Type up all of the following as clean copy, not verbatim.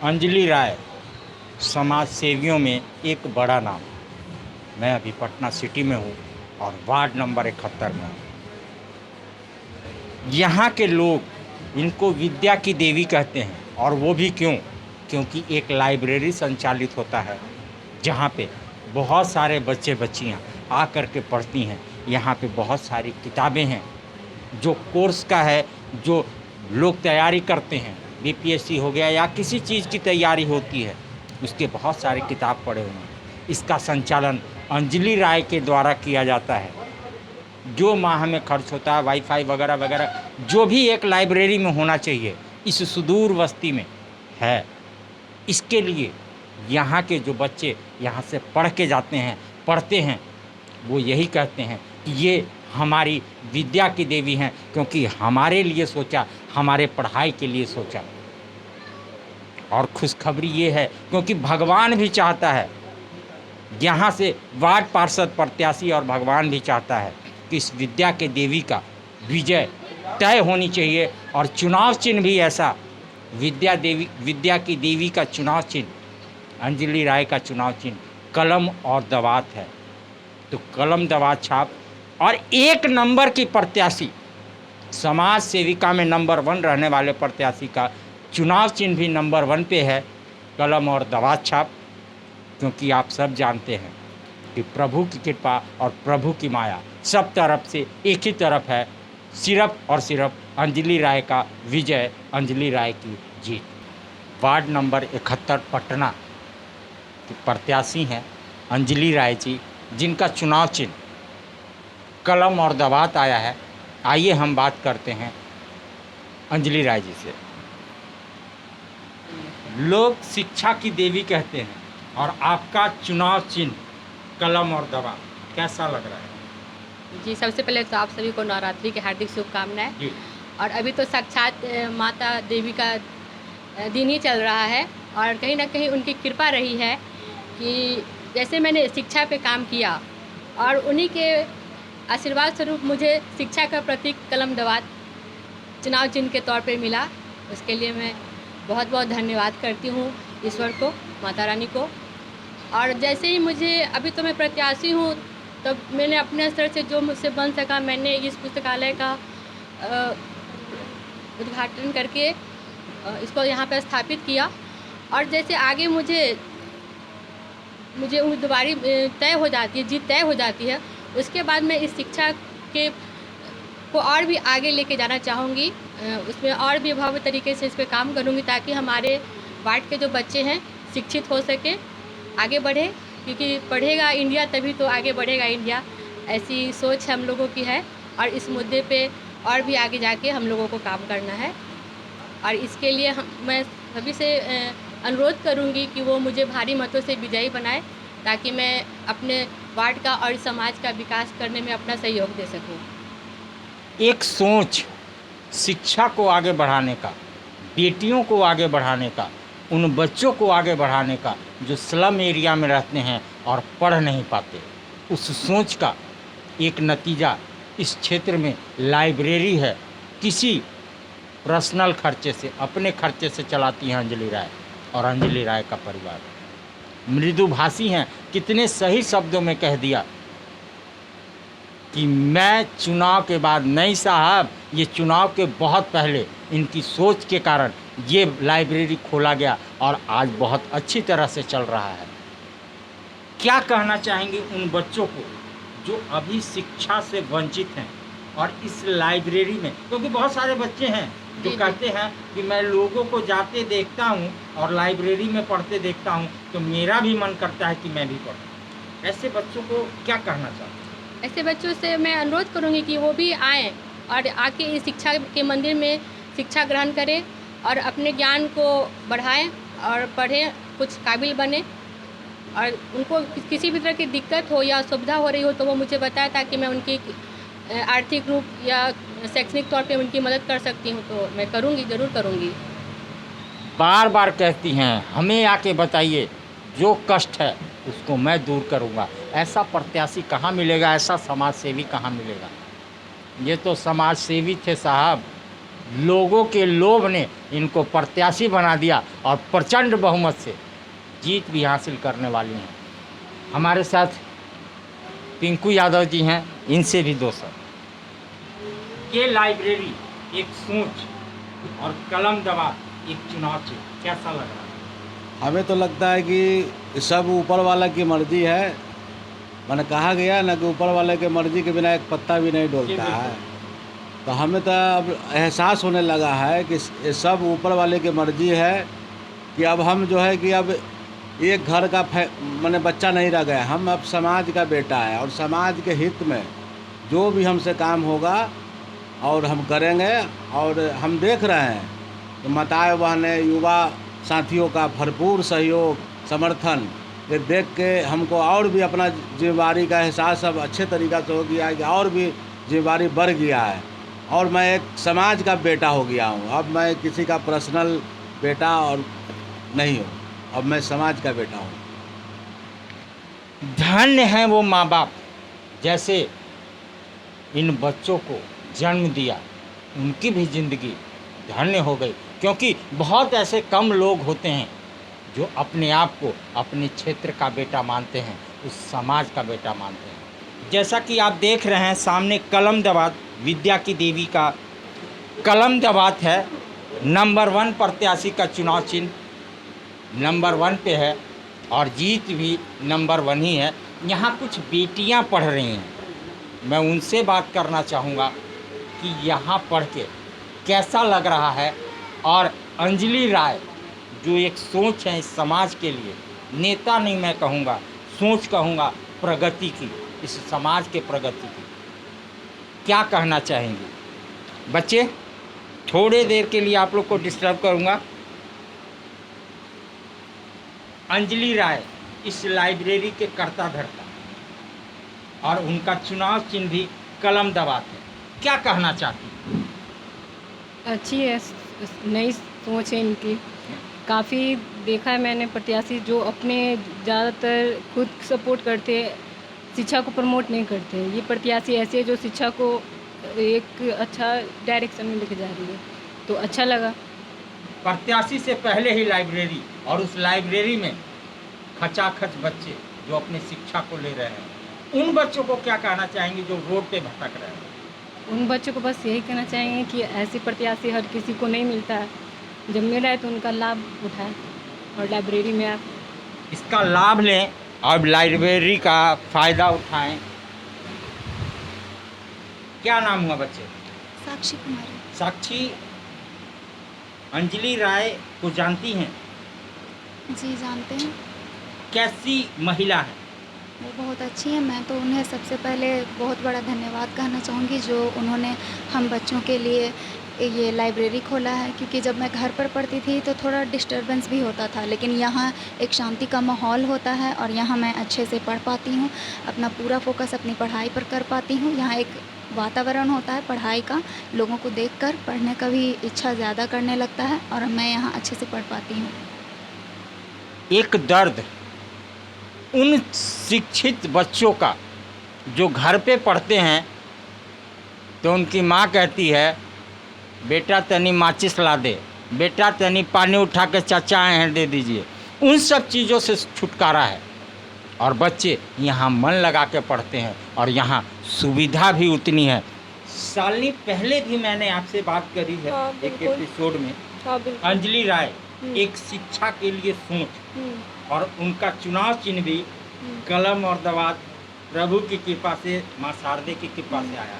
अंजलि राय समाज सेवियों में एक बड़ा नाम। मैं अभी पटना सिटी में हूँ और वार्ड नंबर 71 में हूँ। यहाँ के लोग इनको विद्या की देवी कहते हैं, और वो भी क्योंकि एक लाइब्रेरी संचालित होता है जहाँ पे बहुत सारे बच्चे बच्चियाँ आ कर के पढ़ती हैं। यहाँ पे बहुत सारी किताबें हैं जो कोर्स का है, जो लोग तैयारी करते हैं, बीपीएससी हो गया या किसी चीज़ की तैयारी होती है, उसके बहुत सारे किताब पढ़े हुए हैं। इसका संचालन अंजलि राय के द्वारा किया जाता है। जो माह में खर्च होता है, वाईफाई वगैरह वगैरह जो भी एक लाइब्रेरी में होना चाहिए, इस सुदूर बस्ती में है। इसके लिए यहाँ के जो बच्चे यहाँ से पढ़ के जाते हैं, पढ़ते हैं, वो यही कहते हैं कि ये हमारी विद्या की देवी हैं, क्योंकि हमारे लिए सोचा, हमारे पढ़ाई के लिए सोचा। और खुशखबरी ये है क्योंकि भगवान भी चाहता है, यहाँ से वार्ड पार्षद प्रत्याशी और भगवान भी चाहता है कि इस विद्या के देवी का विजय तय होनी चाहिए। और चुनाव चिन्ह भी ऐसा, विद्या की देवी का चुनाव चिन्ह, अंजलि राय का चुनाव चिन्ह कलम और दवात है। तो कलम दवात छाप और 1 नंबर की प्रत्याशी, समाज सेविका में नंबर 1 रहने वाले प्रत्याशी का चुनाव चिन्ह भी नंबर 1 पे है, कलम और दवात छाप। क्योंकि आप सब जानते हैं कि प्रभु की कृपा और प्रभु की माया सब तरफ से एक ही तरफ है, सिर्फ और सिर्फ अंजलि राय का विजय, अंजलि राय की जीत। वार्ड नंबर 71 पटना की प्रत्याशी हैं अंजलि राय जी, जिनका चुनाव चिन्ह कलम और दवात आया है। आइए हम बात करते हैं अंजलि राय जी से। लोग शिक्षा की देवी कहते हैं और आपका चुनाव चिन्ह कलम और दवात, कैसा लग रहा है? जी, सबसे पहले तो आप सभी को नवरात्रि की हार्दिक शुभकामनाएं। जी। और अभी तो साक्षात माता देवी का दिन ही चल रहा है, और कहीं ना कहीं उनकी कृपा रही है कि जैसे मैंने शिक्षा पे काम किया और उन्हीं के आशीर्वाद स्वरूप मुझे शिक्षा का प्रतीक कलम दवात चुनाव चिन्ह के तौर पे मिला। उसके लिए मैं बहुत बहुत धन्यवाद करती हूँ ईश्वर को, माता रानी को। और जैसे ही मुझे, अभी तो मैं प्रत्याशी हूँ, तब मैंने अपने स्तर से जो मुझसे बन सका, मैंने इस पुस्तकालय का उद्घाटन करके इसको यहाँ पर स्थापित किया। और जैसे आगे मुझे उम्मीदवारी तय हो जाती है, जीत तय हो जाती है, उसके बाद मैं इस शिक्षा के को और भी आगे लेके जाना चाहूँगी। उसमें और भी भव्य तरीके से इस पर काम करूँगी ताकि हमारे वार्ड के जो बच्चे हैं शिक्षित हो सके, आगे बढ़े। क्योंकि पढ़ेगा इंडिया तभी तो आगे बढ़ेगा इंडिया, ऐसी सोच हम लोगों की है। और इस मुद्दे पे और भी आगे जाके हम लोगों को काम करना है। और इसके लिए मैं सभी से अनुरोध करूंगी कि वो मुझे भारी मतों से विजयी बनाए, ताकि मैं अपने वार्ड का और समाज का विकास करने में अपना सहयोग दे सकूं। एक सोच शिक्षा को आगे बढ़ाने का, बेटियों को आगे बढ़ाने का, उन बच्चों को आगे बढ़ाने का जो स्लम एरिया में रहते हैं और पढ़ नहीं पाते, उस सोच का एक नतीजा इस क्षेत्र में लाइब्रेरी है। किसी पर्सनल खर्चे से, अपने खर्चे से चलाती हैं अंजलि राय और अंजलि राय का परिवार। मृदुभाषी हैं, कितने सही शब्दों में कह दिया कि मैं चुनाव के बाद, नहीं साहब, ये चुनाव के बहुत पहले इनकी सोच के कारण ये लाइब्रेरी खोला गया और आज बहुत अच्छी तरह से चल रहा है। क्या कहना चाहेंगे उन बच्चों को जो अभी शिक्षा से वंचित हैं और इस लाइब्रेरी में, क्योंकि बहुत सारे बच्चे हैं जो कहते हैं कि मैं लोगों को जाते देखता हूँ और लाइब्रेरी में पढ़ते देखता हूँ तो मेरा भी मन करता है कि मैं भी पढूं। ऐसे बच्चों को क्या कहना चाहते हैं? ऐसे बच्चों से मैं अनुरोध करूंगी कि वो भी आएँ और आके इस शिक्षा के मंदिर में शिक्षा ग्रहण करें और अपने ज्ञान को बढ़ाएं और पढ़ें, कुछ काबिल बने। और उनको किसी भी तरह की दिक्कत हो या असुविधा हो रही हो तो वो मुझे बताए, ताकि मैं उनकी आर्थिक रूप या शैक्षणिक तौर पे उनकी मदद कर सकती हूँ, तो मैं करूँगी, ज़रूर करूँगी। बार बार कहती हैं हमें आके बताइए, जो कष्ट है उसको मैं दूर करूँगा। ऐसा प्रत्याशी कहाँ मिलेगा, ऐसा समाज सेवी कहाँ मिलेगा? ये तो समाज सेवी थे साहब, लोगों के लोभ ने इनको प्रत्याशी बना दिया और प्रचंड बहुमत से जीत भी हासिल करने वाली हैं। हमारे साथ पिंकू यादव जी हैं, इनसे भी दो शब्द। ये लाइब्रेरी एक सोच और कलम दबा एक चुनाव चिन्ह, कैसा लग रहा है? हमें तो लगता है कि सब ऊपर वाला की मर्जी है। मैंने कहा गया ना कि ऊपर वाले के मर्जी के बिना एक पत्ता भी नहीं डोलता है। तो हमें तो अब एहसास होने लगा है कि ये सब ऊपर वाले की मर्जी है कि अब हम जो है कि अब एक घर का मैंने बच्चा नहीं रह गए, हम अब समाज का बेटा है और समाज के हित में जो भी हमसे काम होगा और हम करेंगे। और हम देख रहे हैं कि माताएं बहनें युवा साथियों का भरपूर सहयोग समर्थन ये देख के हमको और भी अपना जिम्मेदारी का एहसास अब अच्छे तरीक़ा से हो गया है कि और भी जिम्मेदारी बढ़ गया है और मैं एक समाज का बेटा हो गया हूँ। अब मैं किसी का पर्सनल बेटा और नहीं हूँ, अब मैं समाज का बेटा हूँ। धन्य हैं वो माँ बाप जैसे इन बच्चों को जन्म दिया, उनकी भी ज़िंदगी धन्य हो गई, क्योंकि बहुत ऐसे कम लोग होते हैं जो अपने आप को अपने क्षेत्र का बेटा मानते हैं, उस समाज का बेटा मानते हैं। जैसा कि आप देख रहे हैं सामने कलम दवात विद्या की देवी का कलम दवात है। नंबर 1 प्रत्याशी का चुनाव चिन्ह नंबर 1 पे है और जीत भी नंबर 1 ही है। यहाँ कुछ बेटियाँ पढ़ रही हैं, मैं उनसे बात करना चाहूँगा कि यहाँ पढ़ के कैसा लग रहा है। और अंजलि राय जो एक सोच है इस समाज के लिए, नेता नहीं मैं कहूँगा, सोच कहूँगा प्रगति की, इस समाज के प्रगति की, क्या कहना चाहेंगे? बच्चे थोड़े देर के लिए आप लोग को डिस्टर्ब करूँगा। अंजलि राय इस लाइब्रेरी के कर्ता धर्ता और उनका चुनाव चिन्ह भी कलम दबात है, क्या कहना चाहती? अच्छी है, नई सोच है इनकी। काफ़ी देखा है मैंने प्रत्याशी जो अपने ज़्यादातर खुद सपोर्ट करते हैं, शिक्षा को प्रमोट नहीं करते। ये प्रत्याशी ऐसे है जो शिक्षा को एक अच्छा डायरेक्शन में लेके जा रही है, तो अच्छा लगा। प्रत्याशी से पहले ही लाइब्रेरी और उस लाइब्रेरी में खचाखच बच्चे जो अपने शिक्षा को ले रहे हैं, उन बच्चों को क्या कहना चाहेंगे जो रोड पे भटक रहे हैं? उन बच्चों को बस यही कहना चाहेंगे कि ऐसे प्रत्याशी हर किसी को नहीं मिलता है, जब मिल रहा है तो उनका लाभ उठाएं और लाइब्रेरी में आप इसका लाभ लें और लाइब्रेरी का फ़ायदा उठाएं। क्या नाम हुआ बच्चे? साक्षी कुमारी। साक्षी, अंजलि राय को जानती हैं? जी जानते हैं, कैसी महिला है? वो बहुत अच्छी है। मैं तो उन्हें सबसे पहले बहुत बड़ा धन्यवाद कहना चाहूँगी जो उन्होंने हम बच्चों के लिए ये लाइब्रेरी खोला है, क्योंकि जब मैं घर पर पढ़ती थी तो थोड़ा डिस्टर्बेंस भी होता था, लेकिन यहाँ एक शांति का माहौल होता है और यहाँ मैं अच्छे से पढ़ पाती हूँ, अपना पूरा फोकस अपनी पढ़ाई पर कर पाती हूँ। यहाँ एक वातावरण होता है पढ़ाई का, लोगों को देखकर पढ़ने का भी इच्छा ज़्यादा करने लगता है और मैं यहाँ अच्छे से पढ़ पाती हूँ। एक दर्द उन शिक्षित बच्चों का जो घर पे पढ़ते हैं तो उनकी माँ कहती है बेटा तनी माचिस ला दे, बेटा तनी पानी उठा के चाचा आए हैं दे दीजिए। उन सब चीज़ों से छुटकारा है और बच्चे यहाँ मन लगा के पढ़ते हैं और यहाँ सुविधा भी उतनी है। सालनी पहले भी मैंने आपसे बात करी है एक एपिसोड में। अंजलि राय एक शिक्षा के लिए सोच और उनका चुनाव चिन्ह भी कलम और दवात प्रभु की कृपा से, माँ शारदे की कृपा से आया।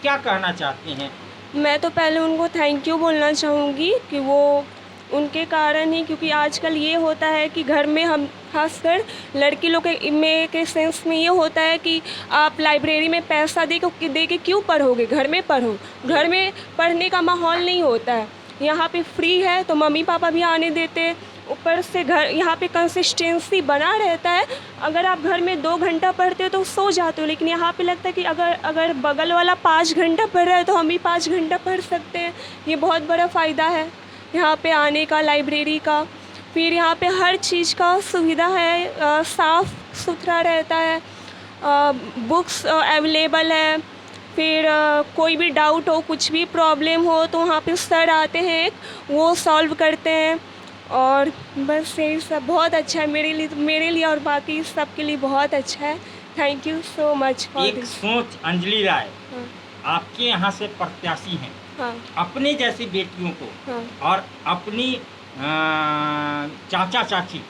क्या कहना चाहती हैं? मैं तो पहले उनको थैंक यू बोलना चाहूँगी कि वो उनके कारण ही, क्योंकि आजकल ये होता है कि घर में हम खासकर लड़की लोग के सेंस में ये होता है कि आप लाइब्रेरी में पैसा दे के क्यों पढ़ोगे, घर में पढ़ो। घर में पढ़ने का माहौल नहीं होता है, यहाँ पे फ्री है तो मम्मी पापा भी आने देते हैं, ऊपर से घर यहाँ पे कंसिस्टेंसी बना रहता है। अगर आप घर में 2 घंटा पढ़ते हो तो सो जाते हो, लेकिन यहाँ पे लगता है कि अगर बगल वाला 5 घंटा पढ़ रहा है तो हम भी 5 घंटा पढ़ सकते हैं। ये बहुत बड़ा फ़ायदा है यहाँ पे आने का, लाइब्रेरी का। फिर यहाँ पे हर चीज़ का सुविधा है, साफ़ सुथरा रहता है, बुक्स अवेलेबल है। फिर कोई भी डाउट हो, कुछ भी प्रॉब्लम हो तो वहाँ पे सर आते हैं, वो सॉल्व करते हैं। और बस यही सब बहुत अच्छा है मेरे लिए और बाकी सबके लिए बहुत अच्छा है। Thank you so much for एक दिस। सोच अंजलि राय हाँ आपके यहाँ से प्रत्याशी हैं, हाँ अपने जैसी बेटियों को हाँ। और अपनी चाचा चाची,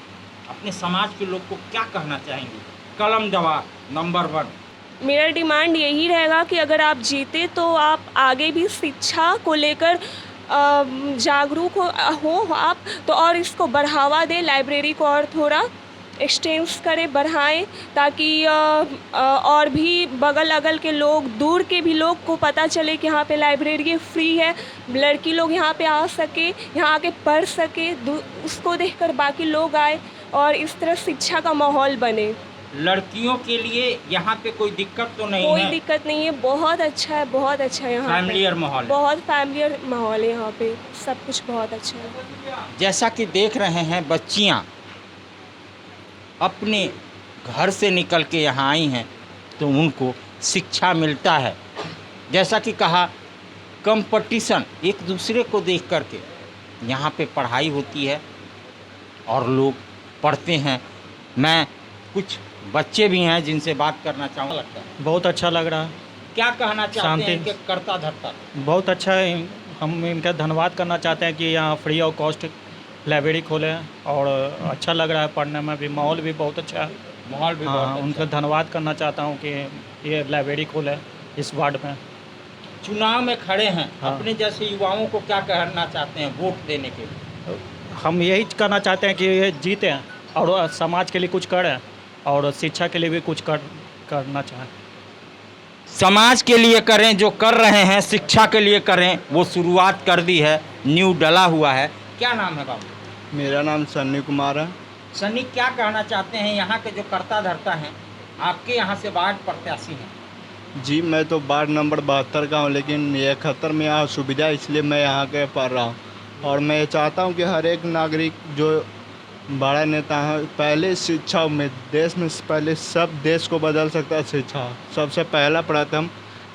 अपने समाज के लोग को क्या कहना चाहेंगे? कलम दवा नंबर 1। मेरा डिमांड यही रहेगा कि अगर आप जीते तो आप आगे भी शिक्षा को लेकर जागरूक हो आप तो, और इसको बढ़ावा दें, लाइब्रेरी को और थोड़ा एक्सटेंस करें, बढ़ाएं, ताकि और भी बगल अगल के लोग, दूर के भी लोग को पता चले कि यहाँ पे लाइब्रेरी फ्री है, लड़की लोग यहाँ पे आ सके, यहाँ आके पढ़ सके, उसको देखकर बाकी लोग आए और इस तरह शिक्षा का माहौल बने। लड़कियों के लिए यहाँ पे कोई दिक्कत तो नहीं कोई है? दिक्कत नहीं है, बहुत अच्छा है, बहुत अच्छा है यहाँ पे। फैमिलियर माहौल है। बहुत फैमिलियर माहौल है यहाँ पे, सब कुछ बहुत अच्छा है। जैसा कि देख रहे हैं, बच्चियाँ अपने घर से निकल के यहाँ आई हैं तो उनको शिक्षा मिलता है। जैसा कि कहा, कंपटीशन, एक दूसरे को देख करके यहाँ पे पढ़ाई होती है और लोग पढ़ते हैं। मैं कुछ बच्चे भी हैं जिनसे बात करना चाहूँगा। लगता है बहुत अच्छा लग रहा है। क्या कहना चाहते शांति। हैं कि करता धरता? बहुत अच्छा है। हम इनका धन्यवाद करना चाहते हैं कि यहाँ फ्री ऑफ कॉस्ट लाइब्रेरी खोले हैं और अच्छा लग रहा है पढ़ने में भी, माहौल भी बहुत अच्छा है। माहौल भी हाँ, बहुत अच्छा उनका धन्यवाद करना चाहता हूँ कि ये लाइब्रेरी खोले इस वार्ड में। चुनाव में खड़े हैं, हाँ। अपने जैसे युवाओं को क्या कहना चाहते हैं वोट देने के लिए? हम यही कहना चाहते हैं कि ये जीतें और समाज के लिए कुछ करें और शिक्षा के लिए भी कुछ करना चाहें। समाज के लिए करें, जो कर रहे हैं, शिक्षा के लिए करें, वो शुरुआत कर दी है, न्यू डला हुआ है। क्या नाम है बाबू? मेरा नाम सन्नी कुमार है। सनी, क्या कहना चाहते हैं? यहाँ के जो करता धरता हैं, आपके यहाँ से वार्ड प्रत्याशी हैं। जी, मैं तो वार्ड नंबर 72 का हूँ, लेकिन 71 में यहाँ सुविधा, इसलिए मैं यहाँ के पढ़ रहा हूँ। और मैं चाहता हूँ कि हर एक नागरिक जो बड़ा नेता है, पहले शिक्षा में, देश में पहले सब देश को बदल सकता है शिक्षा। सबसे पहला प्रथम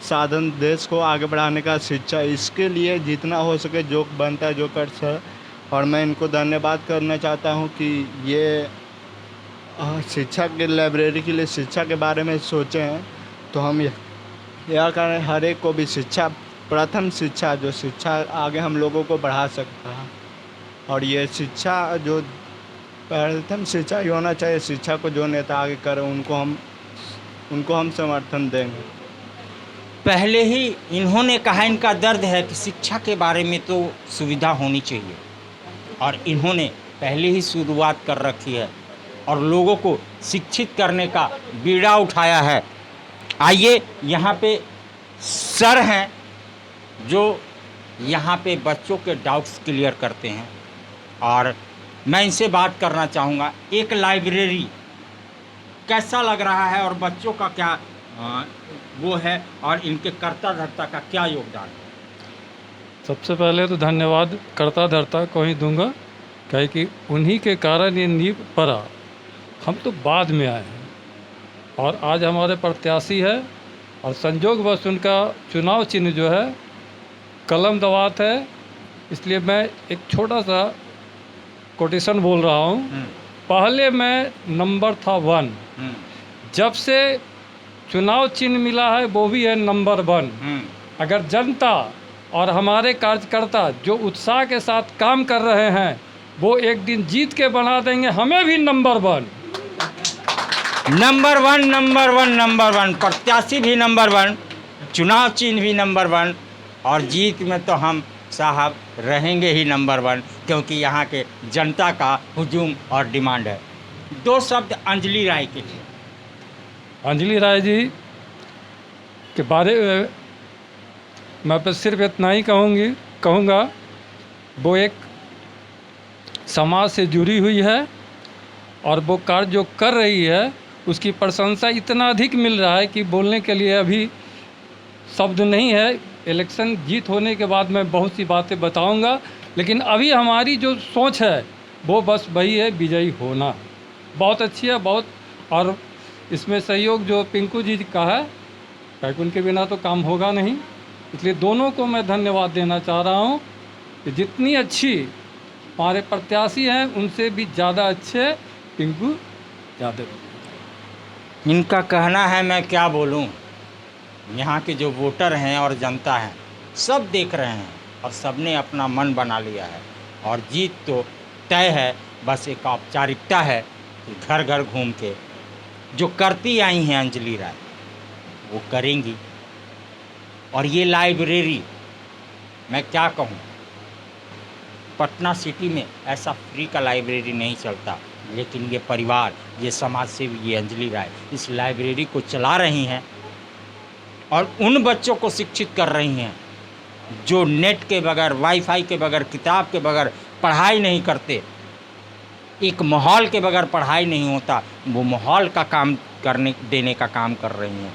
साधन देश को आगे बढ़ाने का शिक्षा। इसके लिए जितना हो सके जो बनता है, जो कर सके। और मैं इनको धन्यवाद करना चाहता हूँ कि ये शिक्षा के लाइब्रेरी के लिए शिक्षा के बारे में सोचे हैं। तो हम यह करें, हर एक को भी शिक्षा, प्रथम शिक्षा, जो शिक्षा आगे हम लोगों को बढ़ा सकता है। और ये शिक्षा जो प्रथम शिक्षा ही होना चाहिए। शिक्षा को जो नेता आगे करे उनको हम समर्थन देंगे। पहले ही इन्होंने कहा, इनका दर्द है कि शिक्षा के बारे में तो सुविधा होनी चाहिए, और इन्होंने पहले ही शुरुआत कर रखी है और लोगों को शिक्षित करने का बीड़ा उठाया है। आइए, यहाँ पे सर हैं जो यहाँ पे बच्चों के डाउट्स क्लियर करते हैं और मैं इनसे बात करना चाहूँगा। एक लाइब्रेरी कैसा लग रहा है और बच्चों का क्या वो है और इनके कर्ता धर्ता का क्या योगदान है? सबसे पहले तो धन्यवाद कर्ता धर्ता को ही दूंगा, कहे कि उन्हीं के कारण ये नींव पड़ा। हम तो बाद में आए हैं और आज हमारे प्रत्याशी है और संजोगवश उनका चुनाव चिन्ह जो है कलम दवात है। इसलिए मैं एक छोटा सा कोटेशन बोल रहा हूँ। पहले मैं नंबर था 1, जब से चुनाव चिन्ह मिला है वो भी है नंबर 1। अगर जनता और हमारे कार्यकर्ता जो उत्साह के साथ काम कर रहे हैं वो एक दिन जीत के बना देंगे हमें भी नंबर 1। नंबर 1, नंबर 1, नंबर 1, प्रत्याशी भी नंबर 1, चुनाव चिन्ह भी नंबर 1 और जीत में तो हम साहब रहेंगे ही नंबर 1, क्योंकि यहाँ के जनता का हुजूम और डिमांड है। 2 शब्द अंजलि राय के लिए। अंजलि राय जी के बारे में मैं बस सिर्फ इतना ही कहूँगा, वो एक समाज से जुड़ी हुई है और वो कार्य जो कर रही है उसकी प्रशंसा इतना अधिक मिल रहा है कि बोलने के लिए अभी शब्द नहीं है। इलेक्शन जीत होने के बाद मैं बहुत सी बातें बताऊंगा, लेकिन अभी हमारी जो सोच है वो बस वही है, विजयी होना। बहुत अच्छी है, बहुत। और इसमें सहयोग जो पिंकू जी का है, क्योंकि उनके बिना तो काम होगा नहीं। इसलिए दोनों को मैं धन्यवाद देना चाह रहा हूँ कि जितनी अच्छी हमारे प्रत्याशी हैं उनसे भी ज़्यादा अच्छे पिंकू यादव। इनका कहना है, मैं क्या बोलूं, यहाँ के जो वोटर हैं और जनता है सब देख रहे हैं और सबने अपना मन बना लिया है और जीत तो तय है। बस एक औपचारिकता है कि घर घर घूम के जो करती आई हैं अंजलि राय वो करेंगी। और ये लाइब्रेरी, मैं क्या कहूँ, पटना सिटी में ऐसा फ्री का लाइब्रेरी नहीं चलता, लेकिन ये परिवार, ये समाज सेवी, ये अंजलि राय इस लाइब्रेरी को चला रही हैं और उन बच्चों को शिक्षित कर रही हैं जो नेट के बगैर, वाईफाई के बगैर, किताब के बगैर पढ़ाई नहीं करते। एक माहौल के बगैर पढ़ाई नहीं होता, वो माहौल का काम देने का काम कर रही हैं।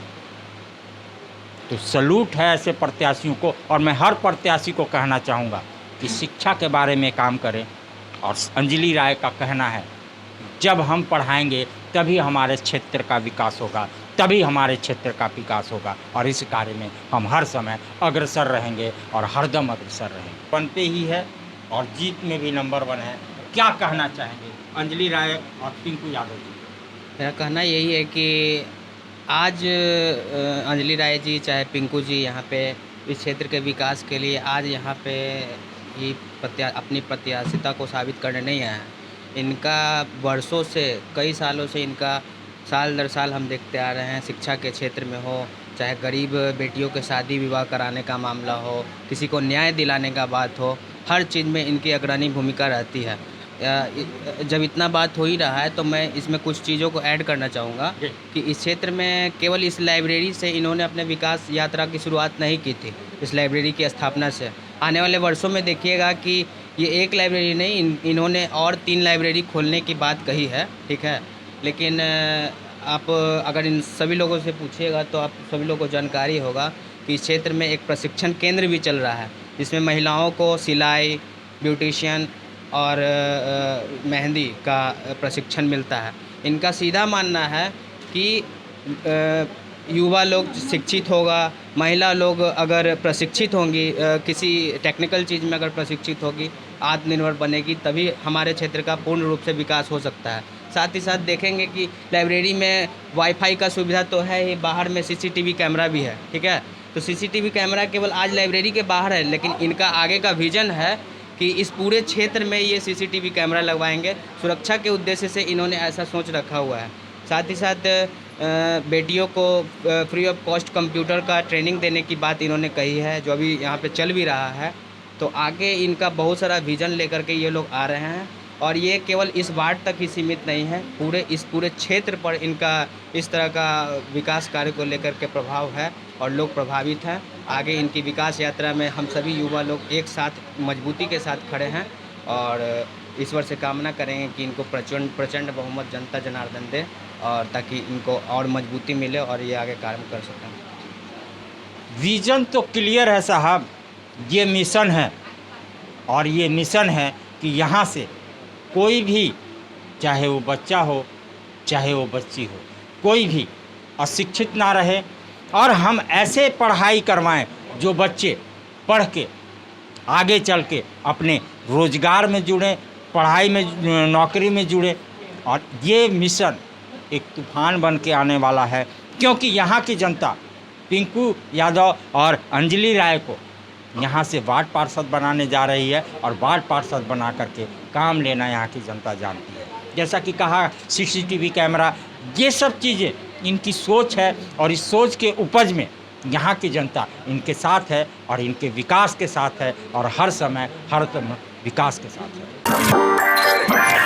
तो सलूट है ऐसे प्रत्याशियों को। और मैं हर प्रत्याशी को कहना चाहूँगा कि शिक्षा के बारे में काम करें। और अंजलि राय का कहना है, जब हम पढ़ाएंगे तभी हमारे क्षेत्र का विकास होगा, तभी हमारे क्षेत्र का विकास होगा। और इस कार्य में हम हर समय अग्रसर रहेंगे और हरदम अग्रसर रहेंगे। बनते ही है और जीत में भी नंबर 1 है। क्या कहना चाहेंगे अंजलि राय और पिंकू यादव जी? मेरा कहना यही है कि आज अंजलि राय जी चाहे पिंकू जी यहाँ पे इस क्षेत्र के विकास के लिए आज यहाँ पे ही अपनी प्रत्याशिता को साबित करने नहीं आए हैं। इनका वर्षों से, कई सालों से इनका साल दर साल हम देखते आ रहे हैं, शिक्षा के क्षेत्र में हो, चाहे गरीब बेटियों के शादी विवाह कराने का मामला हो, किसी को न्याय दिलाने का बात हो, हर चीज़ में इनकी अग्रणी भूमिका रहती है। जब इतना बात हो ही रहा है तो मैं इसमें कुछ चीज़ों को ऐड करना चाहूँगा कि इस क्षेत्र में केवल इस लाइब्रेरी से इन्होंने अपने विकास यात्रा की शुरुआत नहीं की थी। इस लाइब्रेरी की स्थापना से आने वाले वर्षों में देखिएगा कि ये एक लाइब्रेरी नहीं, इन्होंने और 3 लाइब्रेरी खोलने की बात कही है, ठीक है। लेकिन आप अगर इन सभी लोगों से पूछिएगा तो आप सभी लोगों को जानकारी होगा कि इस क्षेत्र में एक प्रशिक्षण केंद्र भी चल रहा है, जिसमें महिलाओं को सिलाई, ब्यूटिशियन और मेहंदी का प्रशिक्षण मिलता है। इनका सीधा मानना है कि युवा लोग शिक्षित होगा, महिला लोग अगर प्रशिक्षित होंगी, किसी टेक्निकल चीज़ में अगर प्रशिक्षित होगी, आत्मनिर्भर बनेगी, तभी हमारे क्षेत्र का पूर्ण रूप से विकास हो सकता है। साथ ही साथ देखेंगे कि लाइब्रेरी में वाईफाई का सुविधा तो है ही, बाहर में सीसीटीवी कैमरा भी है, ठीक है। तो सीसीटीवी कैमरा केवल आज लाइब्रेरी के बाहर है, लेकिन इनका आगे का विज़न है कि इस पूरे क्षेत्र में ये सीसीटीवी कैमरा लगवाएंगे। सुरक्षा के उद्देश्य से इन्होंने ऐसा सोच रखा हुआ है। साथ ही साथ बेटियों को फ्री ऑफ कॉस्ट कंप्यूटर का ट्रेनिंग देने की बात इन्होंने कही है, जो अभी यहाँ पे चल भी रहा है। तो आगे इनका बहुत सारा विज़न लेकर के ये लोग आ रहे हैं और ये केवल इस वार्ड तक ही सीमित नहीं है, इस पूरे क्षेत्र पर इनका इस तरह का विकास कार्य को लेकर के प्रभाव है और लोग प्रभावित हैं। आगे इनकी विकास यात्रा में हम सभी युवा लोग एक साथ मजबूती के साथ खड़े हैं और ईश्वर से कामना करेंगे कि इनको प्रचंड बहुमत जनता जनार्दन दे और ताकि इनको और मजबूती मिले और ये आगे कार्य कर सकें। विज़न तो क्लियर है साहब, ये मिशन है और ये मिशन है कि यहाँ से कोई भी, चाहे वो बच्चा हो चाहे वो बच्ची हो, कोई भी अशिक्षित ना रहे और हम ऐसे पढ़ाई करवाएं जो बच्चे पढ़ के आगे चल के अपने रोज़गार में जुड़ें, पढ़ाई में, नौकरी में जुड़े। और ये मिशन एक तूफान बन के आने वाला है, क्योंकि यहाँ की जनता पिंकू यादव और अंजलि राय को यहाँ से वार्ड पार्षद बनाने जा रही है और वार्ड पार्षद बना करके काम लेना यहाँ की जनता जानती है। जैसा कि कहा, सीसीटीवी कैमरा, ये सब चीज़ें इनकी सोच है और इस सोच के उपज में यहाँ की जनता इनके साथ है और इनके विकास के साथ है और हर समय हर विकास के साथ है।